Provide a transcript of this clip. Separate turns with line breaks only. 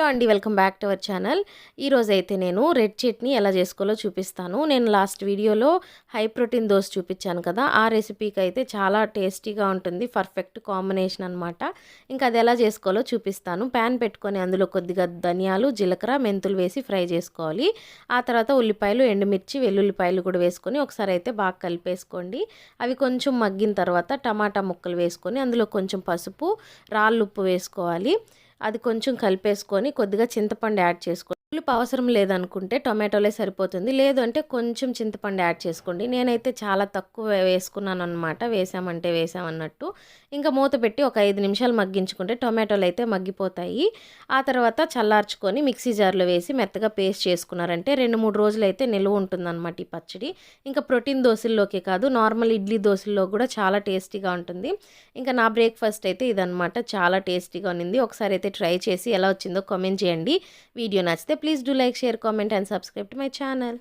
Hello అండి, welcome back to our channel. ఈరోజైతే నేను రెడ్ చట్నీ ఎలా చేసుకోవాలో చూపిస్తాను. నేను లాస్ట్ వీడియోలో హై ప్రోటీన్ దోశ చూపించాను కదా, ఆ రెసిపీకి అయితే చాలా టేస్టీగా ఉంటుంది. పర్ఫెక్ట్ కాంబినేషన్ అనమాట. ఇంకా అది ఎలా చేసుకోవాలో చూపిస్తాను. ప్యాన్ పెట్టుకొని అందులో కొద్దిగా ధనియాలు, జీలకర్ర, మెంతులు వేసి ఫ్రై చేసుకోవాలి. ఆ తర్వాత ఉల్లిపాయలు, ఎండుమిర్చి, వెల్లుల్లిపాయలు కూడా వేసుకొని ఒకసారి అయితే బాగా కలిపేసుకోండి. అవి కొంచెం మగ్గిన తర్వాత టమాటా ముక్కలు వేసుకొని అందులో కొంచెం పసుపు, రాళ్ళుప్పు వేసుకోవాలి. అది కొంచెం కలిపేసుకొని కొద్దిగా చింతపండు యాడ్ చేసుకోండి. పులుపు అవసరం లేదనుకుంటే టొమాటోలే సరిపోతుంది. లేదు అంటే కొంచెం చింతపండు యాడ్ చేసుకోండి. నేనైతే చాలా తక్కువ వేసుకున్నాను అనమాట. వేసామంటే వేసామన్నట్టు. ఇంకా మూత పెట్టి ఒక 5 నిమిషాలు మగ్గించుకుంటే టొమాటోలు అయితే మగ్గిపోతాయి. ఆ తర్వాత చల్లార్చుకొని మిక్సీ జార్లో వేసి మెత్తగా పేస్ట్ చేసుకున్నారంటే 2-3 రోజులు అయితే నిలువ ఉంటుందన్నమాట ఈ పచ్చడి. ఇంకా ప్రోటీన్ దోశల్లోకే కాదు, నార్మల్ ఇడ్లీ దోశల్లో కూడా చాలా టేస్టీగా ఉంటుంది. ఇంకా నా బ్రేక్ఫాస్ట్ అయితే ఇదనమాట. చాలా టేస్టీగా ఉంది. ఒకసారి అయితే ట్రై చేసి ఎలా వచ్చిందో కామెంట్ చేయండి. వీడియో నచ్చితే please do like, share, comment and subscribe to my channel.